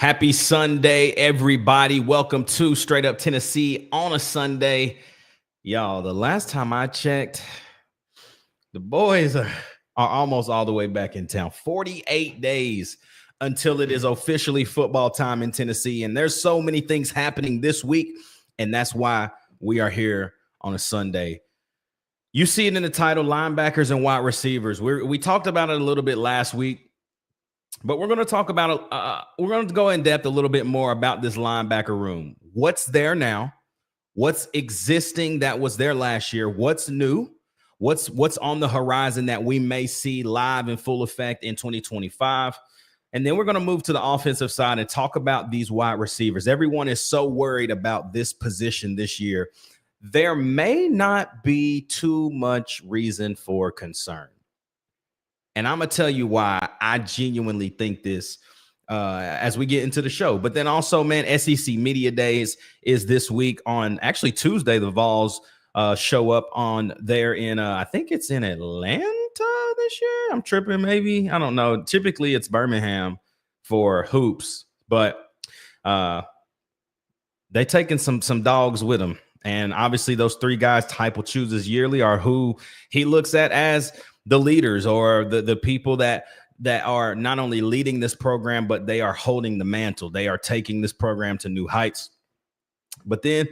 Happy Sunday, everybody. Welcome to Straight Up Tennessee on a Sunday. Y'all, the last time I checked, the boys are almost all the way back in town. 48 days until it is officially football time in Tennessee. And there's so many things happening this week, and that's why we are here on a Sunday. You see it in the title, linebackers and wide receivers. We talked about it a little bit last week. But we're going to talk about we're going to go in depth a little bit more about this linebacker room. What's there now? What's existing that was there last year? What's new? What's on the horizon that we may see live in full effect in 2025? And then we're going to move to the offensive side and talk about these wide receivers. Everyone is so worried about this position this year. There may not be too much reason for concern. And I'm going to tell you why I genuinely think this as we get into the show. But then also, man, SEC Media Days is this week on actually Tuesday. The Vols show up on there in, I think it's in Atlanta this year. I'm tripping, maybe. I don't know. Typically, it's Birmingham for hoops. But they taking some dogs with them. And obviously, those three guys Heupel chooses yearly are who he looks at as the leaders or the people that are not only leading this program, but they are holding the mantle. They are taking this program to new heights. But then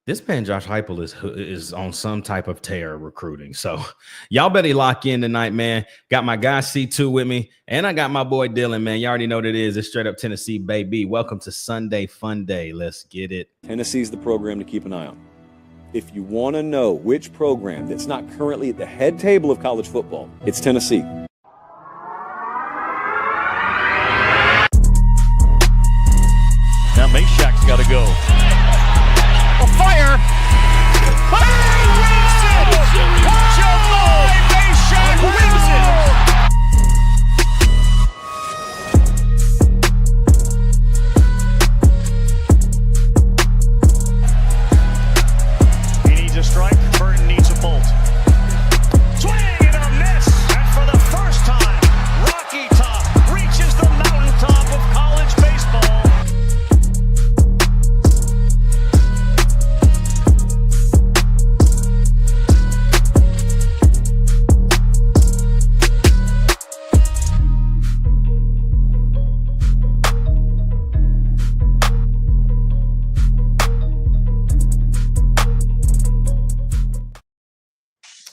this man, Josh Heupel, is on some type of tear recruiting. So y'all better lock in tonight, man. Got my guy C2 with me, and I got my boy Dylan, man. You already know what it is. It's Straight Up Tennessee, baby. Welcome to Sunday Funday. Let's get it. Tennessee's the program to keep an eye on. If you want to know which program that's not currently at the head table of college football, it's Tennessee. Now Meshack's got to go. A fire! Fire! Wins it! July Meshack wins it! A strike, Burton needs a bolt. Swing and a miss, and for the first time, Rocky Top reaches the mountaintop of college baseball.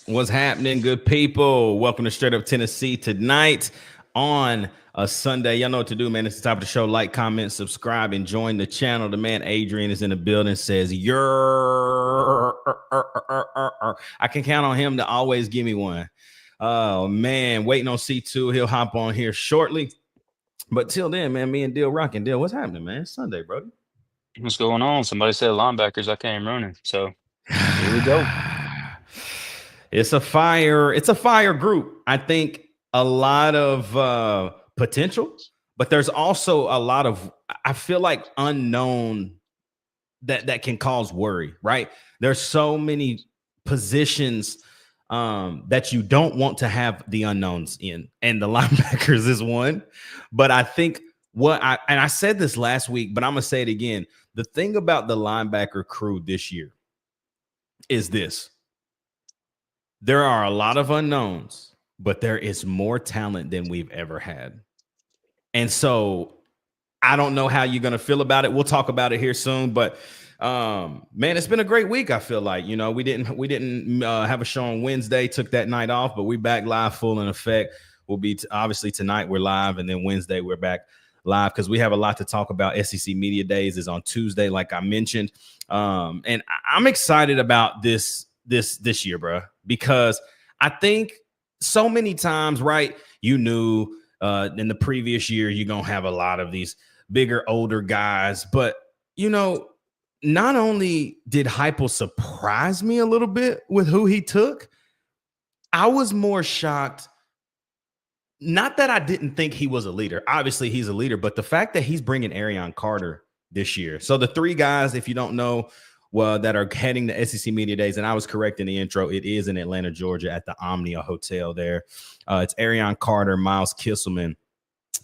What's happening, good people? Welcome to Straight Up Tennessee tonight on a Sunday. Y'all know what to do, man. It's the top of the show. Like, comment, subscribe, and join the channel. The man Adrian is in the building, says, I can count on him to always give me one. Oh, man. Waiting on C2. He'll hop on here shortly. But till then, man, me and Dill rocking. Dill, what's happening, man? It's Sunday, bro. What's going on? Somebody said linebackers. I came running. So here we go. It's a fire group. I think a lot of potential, but there's also a lot of, I feel like, unknown that can cause worry, right? There's so many positions that you don't want to have the unknowns in, and the linebackers is one. But I think I said this last week, but I'm gonna say it again. The thing about the linebacker crew this year is this. There are a lot of unknowns, but there is more talent than we've ever had. And so I don't know how you're going to feel about it. We'll talk about it here soon, but man, it's been a great week. I feel like, you know, we didn't have a show on Wednesday, took that night off, but we back live full in effect. We'll be obviously tonight we're live, and then Wednesday we're back live because we have a lot to talk about. SEC Media Days is on Tuesday, like I mentioned. And I'm excited about this year, bro, because I think so many times, right, you knew in the previous year you're going to have a lot of these bigger, older guys. But, you know, not only did Heupel surprise me a little bit with who he took, I was more shocked. Not that I didn't think he was a leader. Obviously, he's a leader, but the fact that he's bringing Arion Carter this year. So the three guys, if you don't know, well, that are heading to SEC Media Days, and I was correct in the intro, it is in Atlanta, Georgia at the Omnia Hotel there. It's Arion Carter, Miles Kisselman,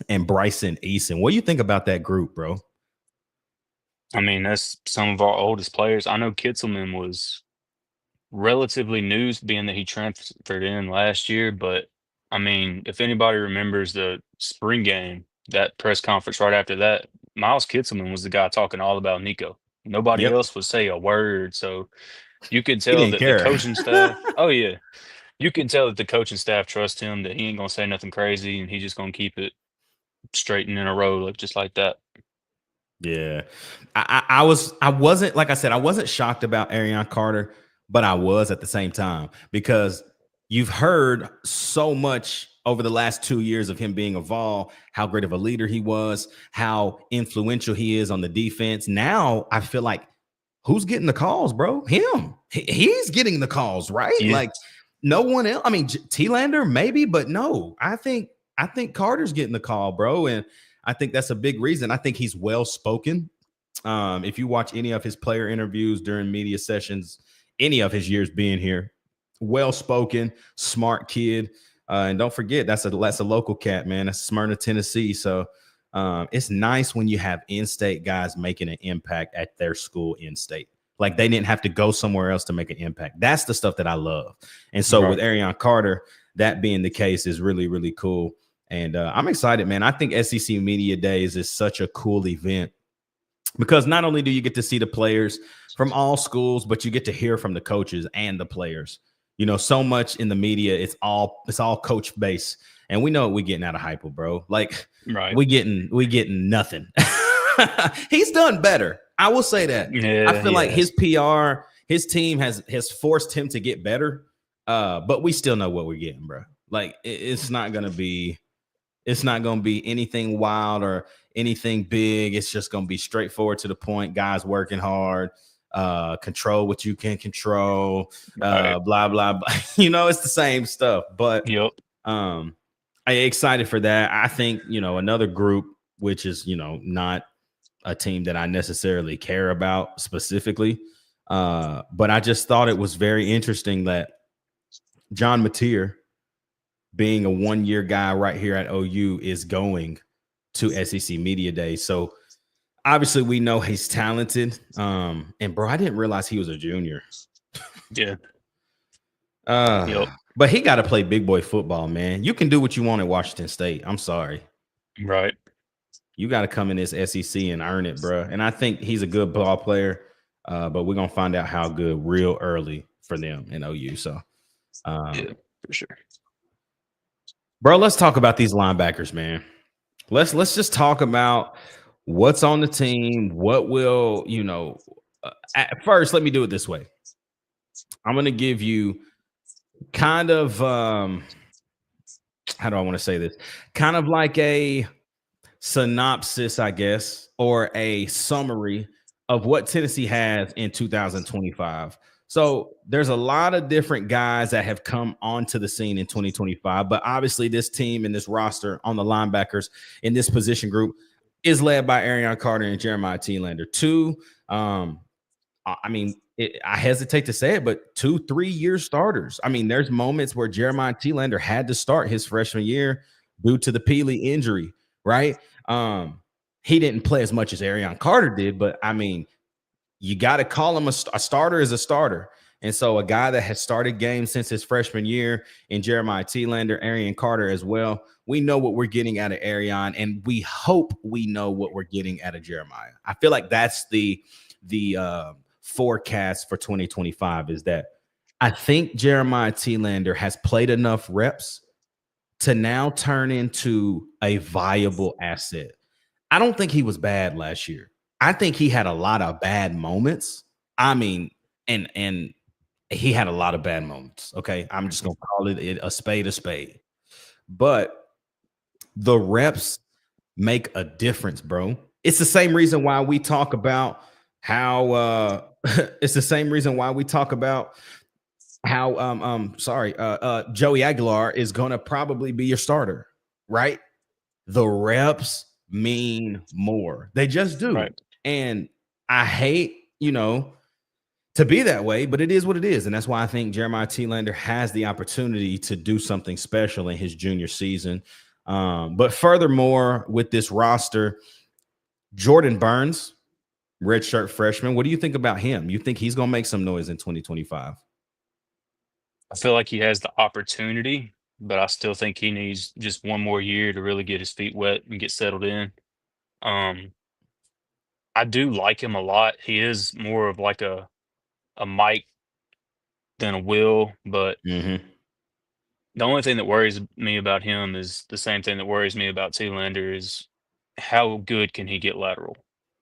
and Bryson Eason. What do you think about that group, bro? I mean, that's some of our oldest players. I know Kitzelman was relatively new, being that he transferred in last year. But I mean, if anybody remembers the spring game, that press conference right after that, Miles Kitzelman was the guy talking all about Nico. Nobody Yep. else would say a word. So you could He tell didn't that the care. coaching staff, oh yeah, you can tell that the coaching staff trust him, that he ain't gonna say nothing crazy, and he's just gonna keep it straight and in a row, just like that. Yeah. I wasn't, like I said, I wasn't shocked about Arion Carter, but I was at the same time, because you've heard so much over the last 2 years of him being a Vol, how great of a leader he was, how influential he is on the defense. Now I feel like, who's getting the calls, bro? Him. He's getting the calls, right? Yeah. Like, no one else. I mean, T-Lander maybe, but no. I think Carter's getting the call, bro, and I think that's a big reason. I think he's well spoken. If you watch any of his player interviews during media sessions, any of his years being here, well spoken, smart kid. And don't forget, that's a local cat, man. That's Smyrna, Tennessee. So it's nice when you have in-state guys making an impact at their school in-state. Like, they didn't have to go somewhere else to make an impact. That's the stuff that I love. And so with Arion Carter, that being the case is really, really cool. And I'm excited, man. I think SEC Media Days is such a cool event, because not only do you get to see the players from all schools, but you get to hear from the coaches and the players. You know, so much in the media, it's all coach based. And we know what we're getting out of Heupel, bro. Like, we getting nothing. He's done better. I will say that. Yeah, I feel like his PR, his team has forced him to get better. But we still know what we're getting, bro. Like, it's not gonna be anything wild or anything big. It's just gonna be straightforward to the point. Guys working hard, control what you can control, blah blah blah. You know, it's the same stuff. But I'm excited for that. I think, you know, another group, which is, you know, not a team that I necessarily care about specifically, but I just thought it was very interesting that John Mateer, being a one-year guy right here at OU, is going to SEC Media Day. So obviously we know he's talented. And bro, I didn't realize he was a junior. Yeah. But he got to play big boy football, man. You can do what you want at Washington State. I'm sorry. Right. You got to come in this SEC and earn it, bro. And I think he's a good ball player. But we're going to find out how good real early for them in OU. So yeah, for sure. Bro, let's talk about these linebackers, man. Let's just talk about what's on the team. What will, you know, at first, let me do it this way. I'm going to give you kind of, how do I want to say this? Kind of like a synopsis, I guess, or a summary of what Tennessee has in 2025. So there's a lot of different guys that have come onto the scene in 2025, but obviously this team and this roster on the linebackers in this position group is led by Arion Carter and Jeremiah T-Lander. I hesitate to say it, but 2-3 year starters. I mean, there's moments where Jeremiah T-Lander had to start his freshman year due to the Peely injury, right? He didn't play as much as Arion Carter did, but I mean, you got to call him a starter is a starter. And so a guy that has started games since his freshman year in Jeremiah T-Lander, Arion Carter as well. We know what we're getting out of Arion, and we hope we know what we're getting out of Jeremiah. I feel like that's the forecast for 2025, is that I think Jeremiah T-Lander has played enough reps to now turn into a viable asset. I don't think he was bad last year. I think he had a lot of bad moments. I mean, and he had a lot of bad moments. Okay. I'm just going to call it a spade. But the reps make a difference, bro. It's the same reason why we talk about how Joey Aguilar is going to probably be your starter, right? The reps mean more. They just do. Right. And I hate, to be that way, but it is what it is. And that's why I think Jeremiah T-Lander has the opportunity to do something special in his junior season. But furthermore, with this roster, Jordan Burns, redshirt freshman, what do you think about him? You think he's going to make some noise in 2025? I feel like he has the opportunity, but I still think he needs just one more year to really get his feet wet and get settled in. Um, I do like him a lot. He is more of like a Mike than a Will, but Mm-hmm. the only thing that worries me about him is the same thing that worries me about Lander is how good can he get lateral?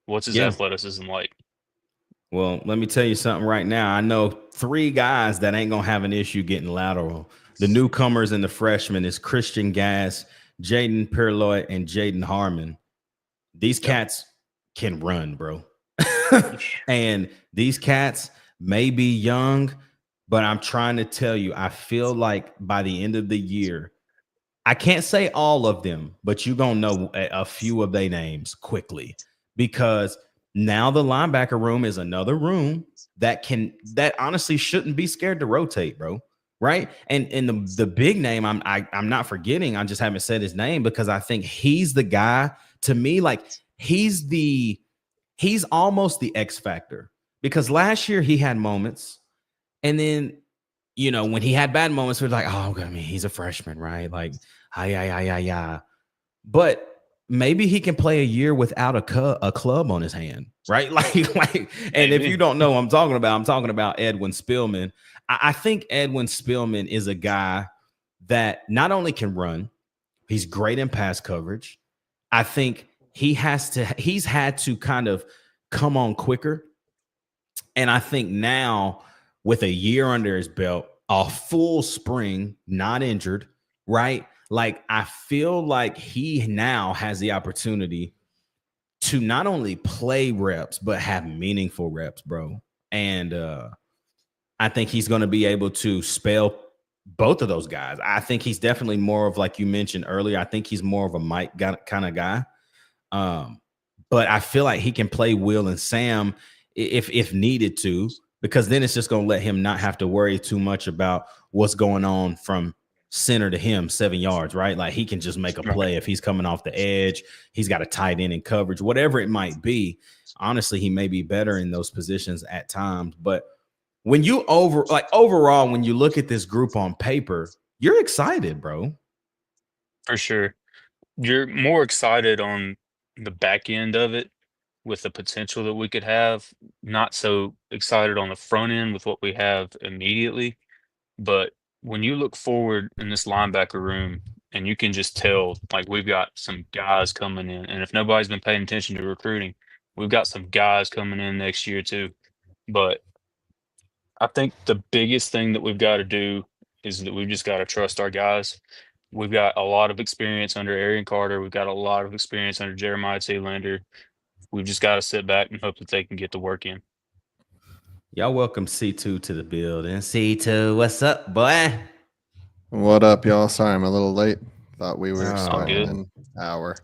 What's his Yeah. athleticism like? Well, let me tell you something right now. I know 3 guys that ain't going to have an issue getting lateral. The newcomers and the freshmen is Christian Gass, Jaden Perloy, and Jaden Harmon. These cats can run, bro. And these cats may be young, but I'm trying to tell you, I feel like by the end of the year, I can't say all of them, but you're going to know a few of their names quickly, because now the linebacker room is another room that honestly shouldn't be scared to rotate, bro. Right. And the big name I'm not forgetting. I just haven't said his name because I think he's the guy to me. Like he's almost the X factor, because last year he had moments, and then, when he had bad moments, we're like, oh, I mean, he's a freshman, right? Like, yeah. But maybe he can play a year without a club on his hand, right? Like, and if you don't know what I'm talking about Edwin Spillman. I think Edwin Spillman is a guy that not only can run, he's great in pass coverage. I think he's had to kind of come on quicker. And I think now, with a year under his belt, a full spring, not injured, right? Like, I feel like he now has the opportunity to not only play reps, but have meaningful reps, bro. And I think he's going to be able to spell both of those guys. I think he's definitely more of, like you mentioned earlier, I think he's more of a Mike kind of guy. But I feel like he can play Will and Sam if needed to, because then it's just going to let him not have to worry too much about what's going on from center to him 7 yards, right? Like he can just make a play if he's coming off the edge. He's got a tight end in coverage, whatever it might be. Honestly, he may be better in those positions at times. But when you overall, when you look at this group on paper, you're excited, bro. For sure. You're more excited on the back end of it with the potential that we could have, not so excited on the front end with what we have immediately. But when you look forward in this linebacker room, and you can just tell, like, we've got some guys coming in, and if nobody's been paying attention to recruiting, we've got some guys coming in next year too. But I think the biggest thing that we've got to do is that we've just got to trust our guys. We've got a lot of experience under Arian Carter. We've got a lot of experience under Jeremiah Lander. We've just got to sit back and hope that they can get the work in. Y'all welcome C2 to the building. C2, what's up, boy? What up, y'all? Sorry, I'm a little late. Thought we were starting good. in an hour.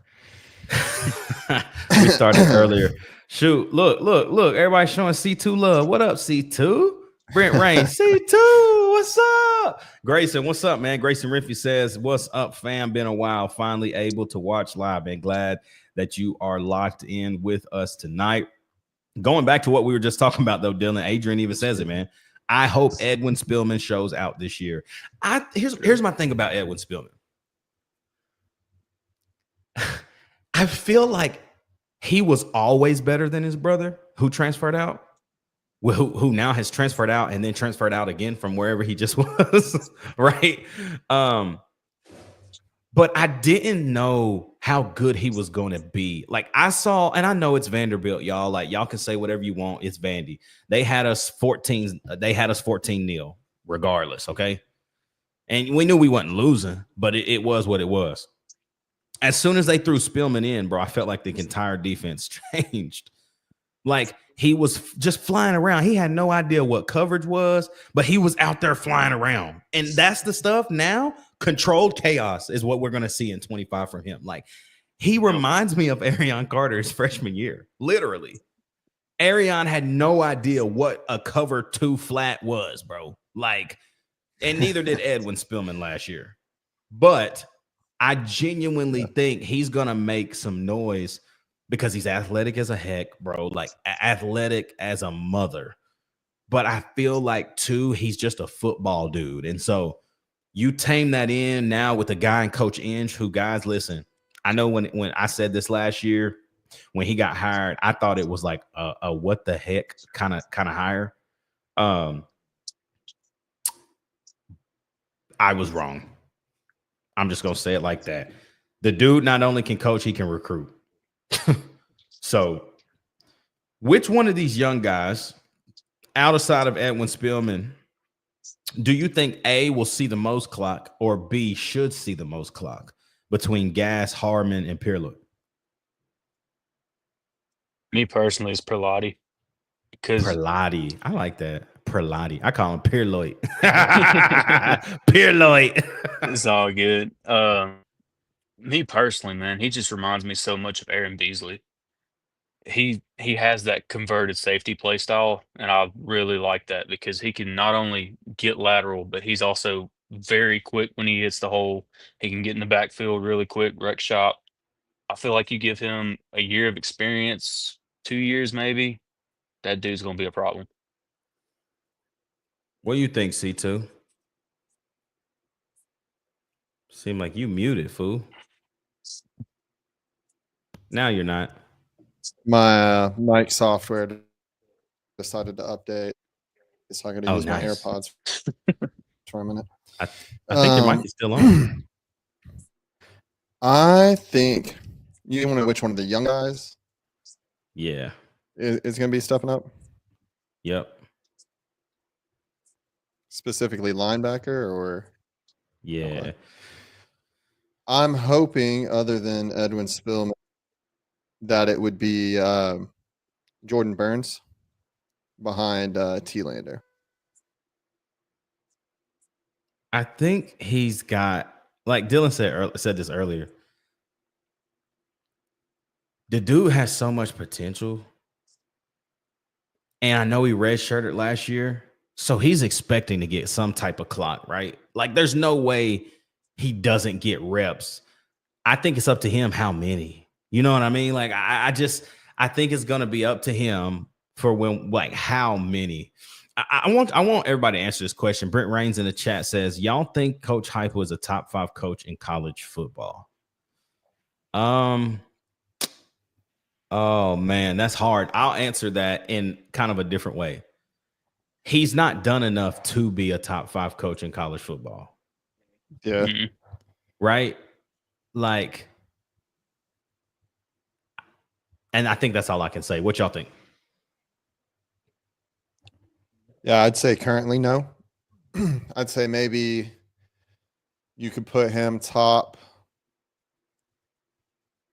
We started earlier. Shoot, look. Everybody showing C2 love. What up, C2? Brent Rain, C2, what's up? Grayson, what's up, man? Grayson Riffy says, what's up, fam? Been a while. Finally able to watch live, and glad that you are locked in with us tonight. Going back to what we were just talking about, though, Dylan, Adrian even says it, man. I hope Edwin Spillman shows out this year. Here's my thing about Edwin Spillman. I feel like he was always better than his brother who transferred out, who now has transferred out and then transferred out again from wherever he just was, right? But I didn't know how good he was going to be. Like I saw, and I know it's Vanderbilt, y'all. Like y'all can say whatever you want. It's Vandy. They had us 14. They had us 14-0, regardless. Okay, and we knew we wasn't losing, but it was what it was. As soon as they threw Spillman in, bro, I felt like the entire defense changed. Like he was just flying around. He had no idea what coverage was, but he was out there flying around. And that's the stuff now. Controlled chaos is what we're going to see in 25 from him. Like he reminds me of Arian Carter's freshman year. Literally. Arian had no idea what a cover 2 flat was, bro. Like, and neither did Edwin Spillman last year. But I genuinely think he's gonna make some noise because he's athletic as a heck, bro. Like athletic as a mother. But I feel like too, he's just a football dude. And so you tame that in now with a guy in Coach Inge, who, guys, listen, I know when I said this last year, when he got hired, I thought it was like a what the heck kind of hire. I was wrong. I'm just gonna say it like that. The dude not only can coach, he can recruit. So, which one of these young guys, outside of Edwin Spillman, do you think A will see the most clock or B should see the most clock between Gas, Harmon, and Pierlot? Me personally, it's Perlotti because Perlotti. I like that. Perlotti. I call him Pierlot. Pierlot. it's all good. Me personally, man, he just reminds me so much of Aaron Beasley. He has that converted safety play style, and I really like that because he can not only get lateral, but he's also very quick when he hits the hole. He can get in the backfield really quick, wreck shop. I feel like you give him a year of experience, 2 years maybe, that dude's gonna be a problem. What do you think, C2? Seem like you muted, fool. Now you're not. My mic software decided to update, so I got to use my nice. AirPods for a minute. I think your mic is still on. I think you want to know which one of the young guys Yeah. is going to be stepping up, Yep. specifically linebacker, or Yeah. I'm hoping, other than Edwin Spillman, that it would be Jordan Burns behind T-Lander. I think he's got, like Dylan said this earlier. The dude has so much potential. And I know he redshirted last year. So he's expecting to get some type of clock, right? Like there's no way he doesn't get reps. I think it's up to him how many. You know what I mean? Like I think it's gonna be up to him for when, like, how many. I want everybody to answer this question. Brent Rains in the chat says, y'all think Coach Heupel is a top 5 coach in college football? Oh man, that's hard. I'll answer that in kind of a different way. He's not done enough to be a top 5 coach in college football. Yeah. Right? Like, and I think that's all I can say. What y'all think? Yeah, I'd say currently no. I'd say maybe you could put him top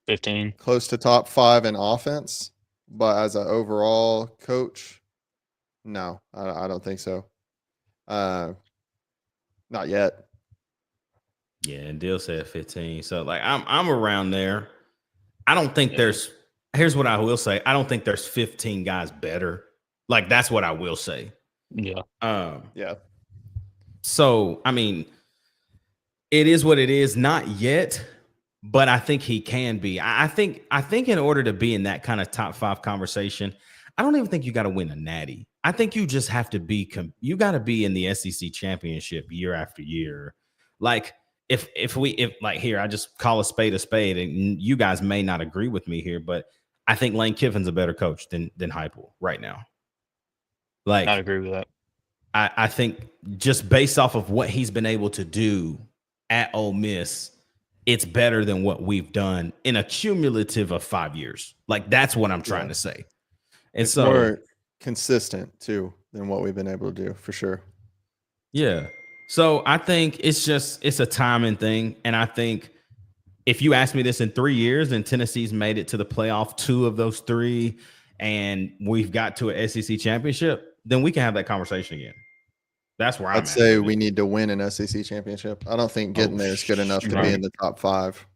15. close to top 5 in offense, but as an overall coach, no, I don't think so. Not yet. Yeah, and Dill said 15. So like I'm around there. I don't think there's, here's what I will say. I don't think there's 15 guys better. Like that's what I will say. Yeah. Yeah. So I mean, it is what it is. Not yet, but I think he can be. I think in order to be in that kind of top 5 conversation, I don't even think you got to win a natty. I think you just have to be. You got to be in the SEC championship year after year. Like if like here, I just call a spade, and you guys may not agree with me here, but I think Lane Kiffin's a better coach than Heupel right now. Like I'd agree with that. I think just based off of what he's been able to do at Ole Miss, it's better than what we've done in a cumulative of 5 years. Like that's what I'm trying to say. And it's so more consistent too than what we've been able to do, for sure. Yeah. So I think it's a timing thing. And I think if you ask me this in 3 years and Tennessee's made it to the playoff 2 of those 3 and we've got to an SEC championship, then we can have that conversation again. That's where I'd say we need to win an SEC championship. I don't think getting there is good enough to be in the top 5.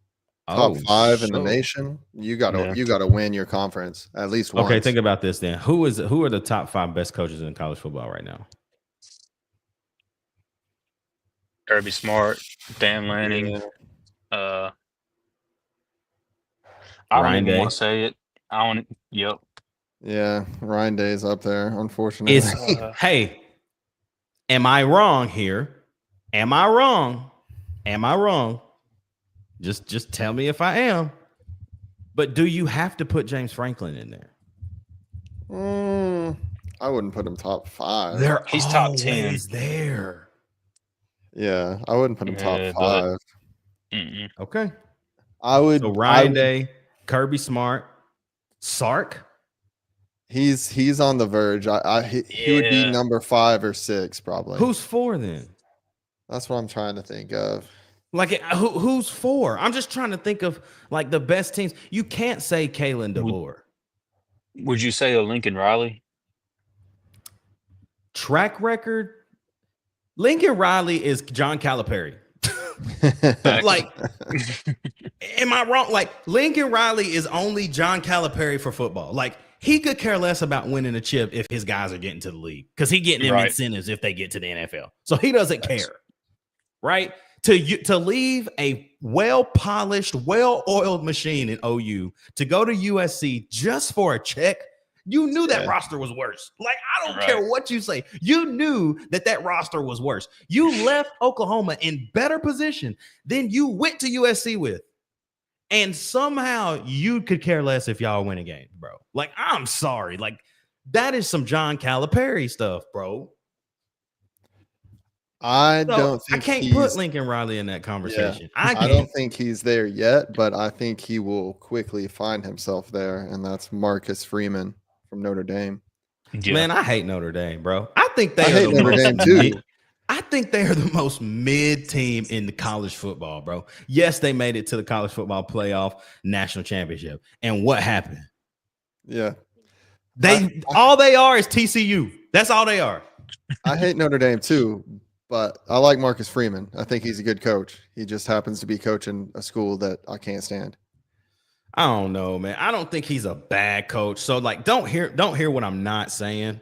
Top 5 in the nation. You gotta win your conference at least once. Okay, think about this then. Who are the top 5 best coaches in college football right now? Kirby Smart, Dan Lanning. I don't Ryan even Day want to say it. I want. Yep. Yeah, Ryan Day's up there, unfortunately. is hey, am I wrong here? Am I wrong? Am I wrong? Just tell me if I am. But do you have to put James Franklin in there? I wouldn't put him top 5. He's top 10. Always there. Yeah, I wouldn't put him top 5. Okay. I would. So Ryan Day, Kirby Smart, Sark. He's on the verge. He would be number 5 or 6 probably. Who's 4 then? That's what I'm trying to think of. Like who's 4? I'm just trying to think of like the best teams. You can't say Kalen DeBoer. Would you say a Lincoln Riley? Track record. Lincoln Riley is John Calipari. Like, am I wrong? Like, Lincoln Riley is only John Calipari for football. Like, he could care less about winning a chip if his guys are getting to the league because he's getting them incentives if they get to the NFL. So he doesn't care, right? To leave a well-polished, well-oiled machine in OU to go to USC just for a check. You knew that roster was worse. Like, I don't care what you say. You knew that roster was worse. You left Oklahoma in better position than you went to USC with. And somehow you could care less if y'all win a game, bro. Like, I'm sorry. Like, that is some John Calipari stuff, bro. I can't put Lincoln Riley in that conversation. Yeah, I don't think he's there yet, but I think he will quickly find himself there, and that's Marcus Freeman from Notre Dame. Yeah. Man, I hate Notre Dame, bro. I think they hate Notre Dame too. I think they are the most mid team in the college football, bro. Yes, they made it to the college football playoff national championship. And what happened? Yeah. All they are is TCU. That's all they are. I hate Notre Dame too, but I like Marcus Freeman. I think he's a good coach. He just happens to be coaching a school that I can't stand. I don't know, man. I don't think he's a bad coach. So, like, don't hear what I'm not saying.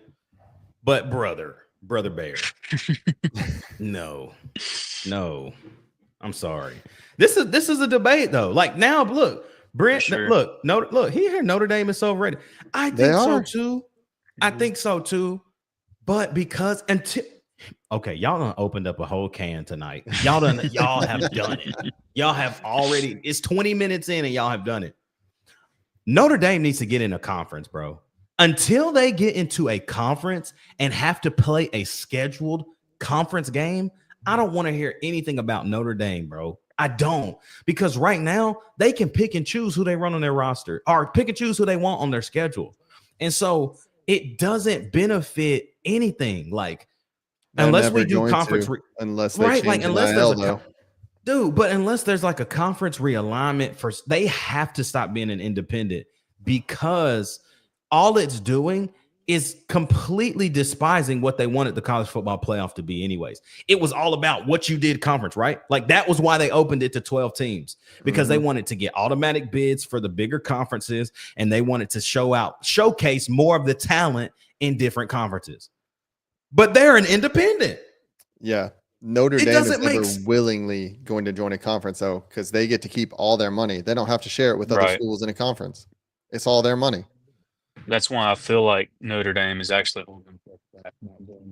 But brother Bear, no, I'm sorry. This is a debate though. Like now, look, Brent, look, he here. Notre Dame is so overrated. I think so too. I think so too. But because y'all done opened up a whole can tonight. Y'all have done it. Y'all have already. It's 20 minutes in and y'all have done it. Notre Dame needs to get in a conference, bro. Until they get into a conference and have to play a scheduled conference game, I don't want to hear anything about Notre Dame, bro. I don't. Because right now, they can pick and choose who they run on their roster or pick and choose who they want on their schedule. And so it doesn't benefit anything. Like, unless we do conference, unless they change NIL, though. Dude, but unless there's like a conference realignment they have to stop being an independent because all it's doing is completely despising what they wanted the college football playoff to be anyways. It was all about what you did conference, right? Like that was why they opened it to 12 teams because they wanted to get automatic bids for the bigger conferences and they wanted to showcase more of the talent in different conferences. But they're an independent. Yeah. Notre Dame is never willingly going to join a conference though because they get to keep all their money. They don't have to share it with other schools in a conference. It's all their money. That's why I feel like Notre Dame is actually holding back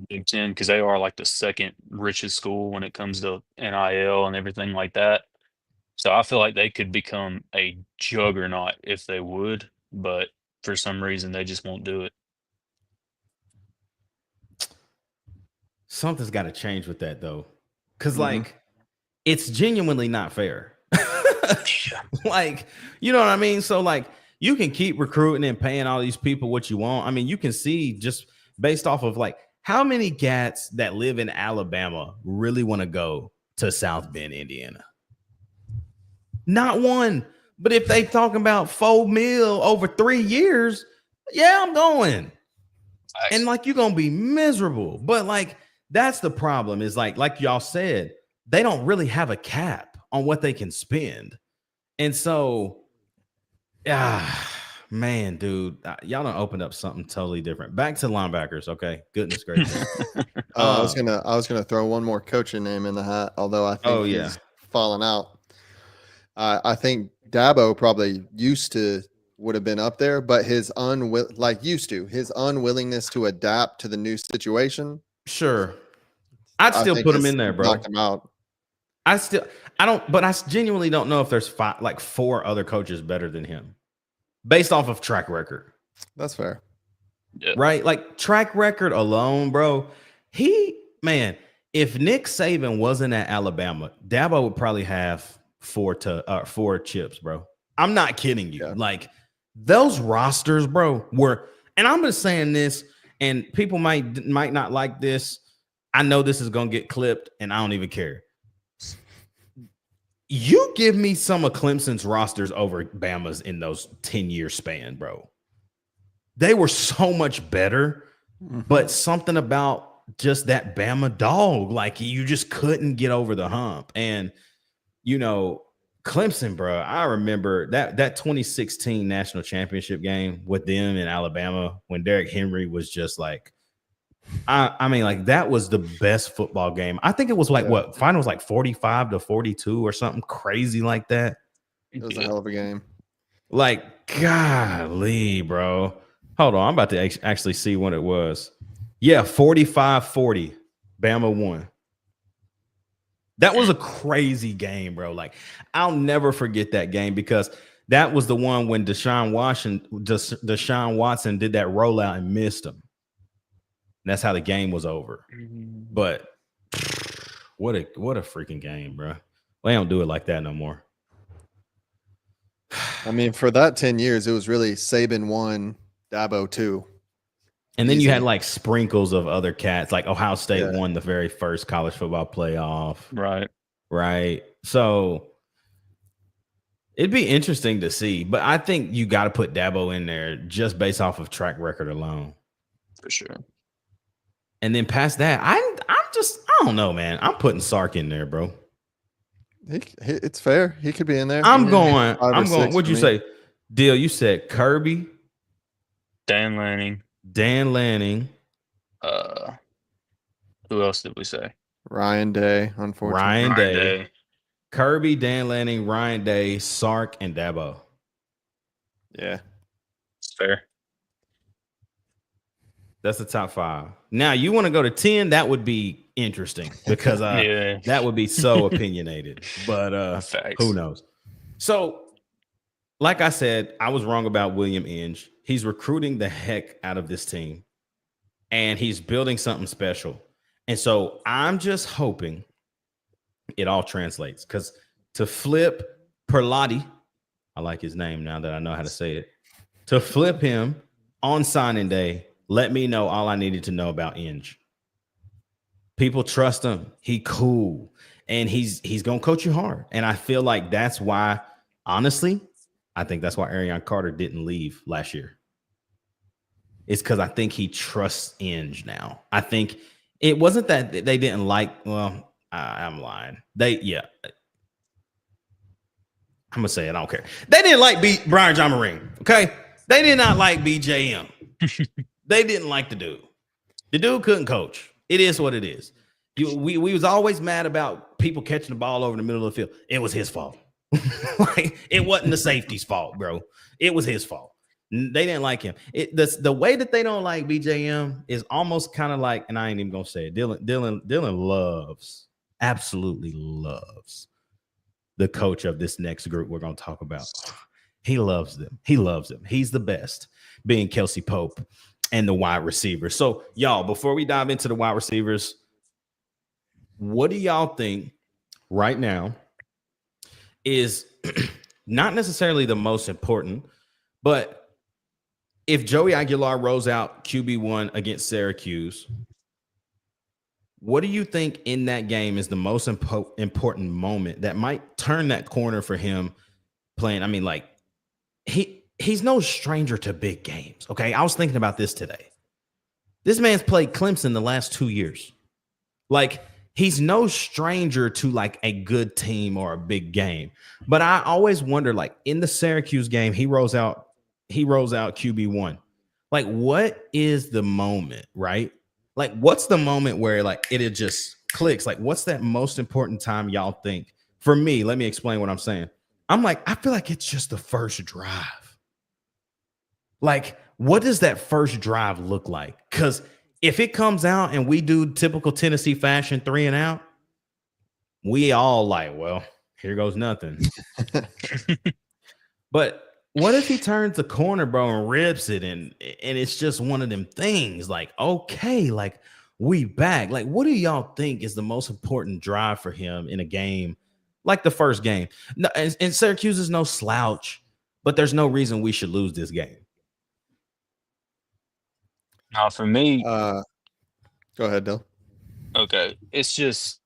Big Ten because they are like the second richest school when it comes to NIL and everything like that. So I feel like they could become a juggernaut if they would, but for some reason they just won't do it. Something's got to change with that though, because like it's genuinely not fair. Like, you know what I mean? So like. You can keep recruiting and paying all these people what you want. I mean, you can see just based off of like how many cats that live in Alabama really want to go to South Bend, Indiana. Not one. But if they talking about $4 million over 3 years, yeah, I'm going. Nice. And like you're gonna be miserable. But like that's the problem is like y'all said, they don't really have a cap on what they can spend. And so man, dude, y'all done opened up something totally different. Back to linebackers, okay? Goodness gracious. I was gonna throw one more coaching name in the hat, although I think he's fallen out. I think Dabo probably would have been up there, but his unwillingness to adapt to the new situation. Sure. I'd still put him in there, bro. Knocked him out. I genuinely don't know if there's 4 other coaches better than him based off of track record. That's fair. Yeah. Right? Like track record alone, bro. If Nick Saban wasn't at Alabama, Dabo would probably have 4 chips, bro. I'm not kidding you. Yeah. Like those rosters, bro, and I'm just saying this, and people might not like this. I know this is gonna get clipped, and I don't even care. You give me some of Clemson's rosters over Bama's in those 10-year span, bro. They were so much better, but something about just that Bama dog, like you just couldn't get over the hump. And Clemson, bro, I remember that 2016 national championship game with them in Alabama when Derrick Henry was just like, I mean, like that was the best football game. I think it was like final was like 45-42 or something crazy like that. It was a hell of a game. Like, golly, bro. Hold on, I'm about to actually see what it was. Yeah, 45-40. Bama won. That was a crazy game, bro. Like, I'll never forget that game because that was the one when Deshaun Watson did that rollout and missed him. And that's how the game was over. But what a freaking game, bro. They don't do it like that no more. I mean, for that 10 years, it was really Saban 1, Dabo 2. And then you had like sprinkles of other cats, like Ohio State won the very first college football playoff. Right. So it'd be interesting to see, but I think you got to put Dabo in there just based off of track record alone. For sure. And then past that, I don't know, man. I'm putting Sark in there, bro. It's fair. He could be in there. I'm going. What'd you say? Deal, you said Kirby. Dan Lanning. Who else did we say? Ryan Day, unfortunately. Ryan Day. Kirby, Dan Lanning, Ryan Day, Sark, and Dabo. Yeah. It's fair. That's the top 5. Now, you want to go to 10? That would be interesting because that would be so opinionated. But who knows? So, like I said, I was wrong about William Inge. He's recruiting the heck out of this team, and he's building something special. And so I'm just hoping it all translates because to flip Perlotti, I like his name now that I know how to say it, to flip him on signing day, let me know all I needed to know about Inge. People trust him. He cool. And he's going to coach you hard. And I feel like that's why, honestly, I think that's why Arion Carter didn't leave last year. It's because I think he trusts Inge now. I think it wasn't that they didn't like, well, I'm lying. I'm going to say it. I don't care. They didn't like Brian John Marine, okay? They did not like BJM. They didn't like the dude. The dude couldn't coach. It is what it is. We was always mad about people catching the ball over the middle of the field. It was his fault. Like, it wasn't the safety's fault, bro. It was his fault. They didn't like him. The way that they don't like BJM is almost kind of like, and I ain't even gonna say it. Dylan absolutely loves the coach of this next group we're gonna talk about. He loves them. He's the best, being Kelsey Pope and the wide receivers. So, y'all, before we dive into the wide receivers, what do y'all think right now is not necessarily the most important, but if Joey Aguilar rolls out QB1 against Syracuse, what do you think in that game is the most important moment that might turn that corner for him playing? I mean, like, he's no stranger to big games, okay? I was thinking about this today. This man's played Clemson the last 2 years. Like, he's no stranger to, like, a good team or a big game. But I always wonder, like, in the Syracuse game, he rolls out QB1. Like, what is the moment, right? Like, what's the moment where, like, it just clicks? Like, what's that most important time y'all think? For me, let me explain what I'm saying. I'm like, I feel like it's just the first drive. Like, what does that first drive look like? Because if it comes out and we do typical Tennessee fashion 3 and out, we all like, well, here goes nothing. But what if he turns the corner, bro, and rips it, and it's just one of them things? Like, okay, like we back. Like, what do y'all think is the most important drive for him in a game like the first game? No, and Syracuse is no slouch, but there's no reason we should lose this game. Now, for me, go ahead, Dill. okay, it's just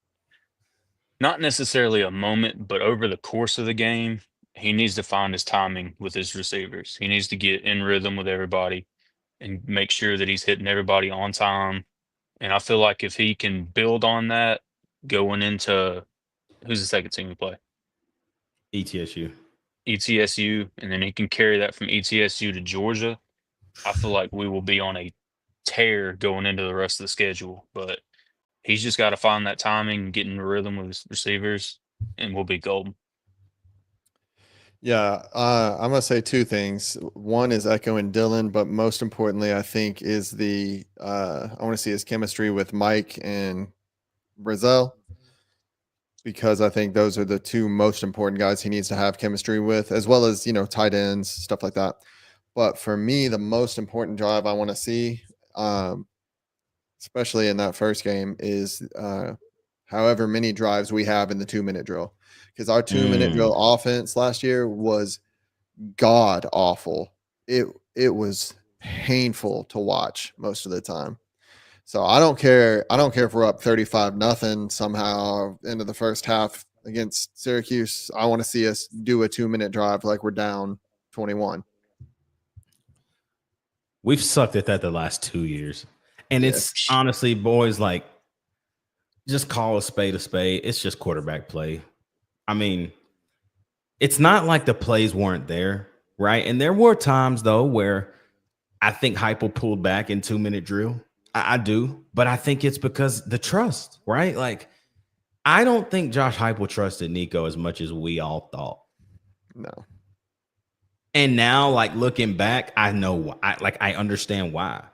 not necessarily a moment, but over the course of the game, he needs to find his timing with his receivers. He needs to get in rhythm with everybody and make sure that he's hitting everybody on time. And I feel like if he can build on that going into who's the second team we play? ETSU. ETSU, and then he can carry that from ETSU to Georgia. I feel like we will be on a tear going into the rest of the schedule. But he's just got to find that timing, get in the rhythm with his receivers, and we'll be golden. Yeah, I'm gonna say two things. One is echoing Dylan, but most importantly, I think is the I want to see his chemistry with Mike and Brazil, because I think those are the two most important guys he needs to have chemistry with, as well as tight ends, stuff like that. But for me, the most important drive I want to see, especially in that first game, is however many drives we have in the 2-minute drill. Because our 2-minute drill offense last year was god awful. It was painful to watch most of the time. So I don't care if we're up 35-0 somehow into the first half against Syracuse. I want to see us do a 2-minute drive like we're down 21. We've sucked at that the last 2 years. And it's honestly, boys, like, just call a spade a spade. It's just quarterback play. I mean, it's not like the plays weren't there, right? And there were times, though, where I think Heupel pulled back in 2-minute drill. I do, but I think it's because the trust, right? Like, I don't think Josh Heupel trusted Nico as much as we all thought. No. And now, like, looking back, I know, I understand why.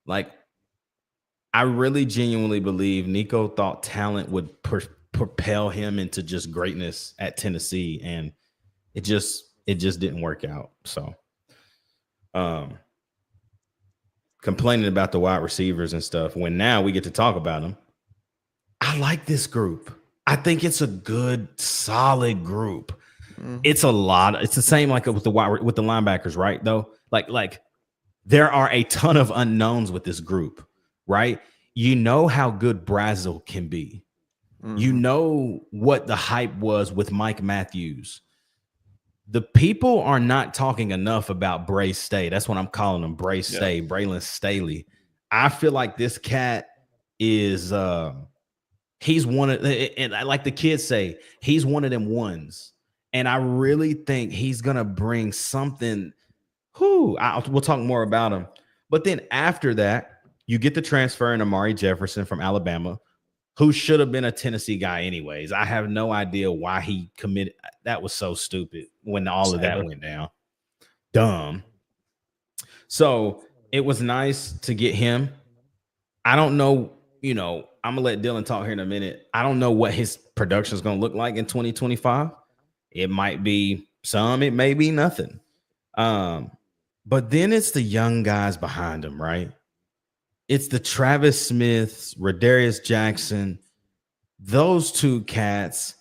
Like, I really genuinely believe Nico thought talent would propel him into just greatness at Tennessee, and it just didn't work out. So, complaining about the wide receivers and stuff when now we get to talk about them. I like this group. I think it's a good, solid group. Mm-hmm. It's a lot. It's the same like with the linebackers, right? Though, like there are a ton of unknowns with this group, right? You know how good Brazil can be. Mm-hmm. You know what the hype was with Mike Matthews. The people are not talking enough about Bray Stay. That's what I'm calling him, Bray Stay, Braylon Staley. I feel like this cat is he's one of, and like the kids say, he's one of them ones. And I really think he's gonna bring something. We'll talk more about him. But then after that, you get the transfer in Amari Jefferson from Alabama, who should have been a Tennessee guy anyways. I have no idea why he committed. That was so stupid when all of that went down. Dumb. So it was nice to get him. I don't know, I'm going to let Dylan talk here in a minute. I don't know what his production is going to look like in 2025. It might be some, it may be nothing. But then it's the young guys behind him, right? It's the Travis Smiths, Radarius Jackson, those two cats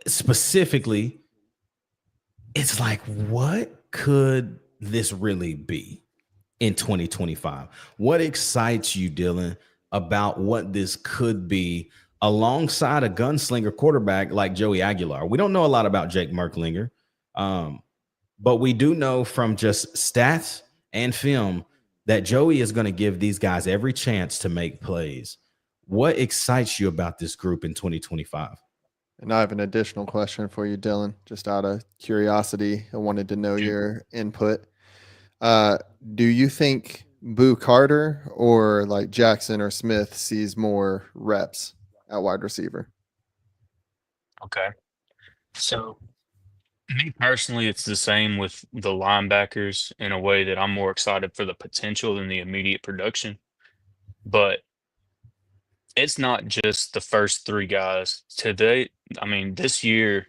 specifically. It's like, what could this really be in 2025? What excites you, Dylan, about what this could be alongside a gunslinger quarterback like Joey Aguilar? We don't know a lot about Jake Merklinger, but we do know from just stats and film that Joey is going to give these guys every chance to make plays. What excites you about this group in 2025? And I have an additional question for you, Dylan, just out of curiosity. I wanted to know your input. Do you think Boo Carter or like Jackson or Smith sees more reps at wide receiver? Okay. So Me personally, it's the same with the linebackers in a way that I'm more excited for the potential than the immediate production. But it's not just the first three guys. Today, I mean, this year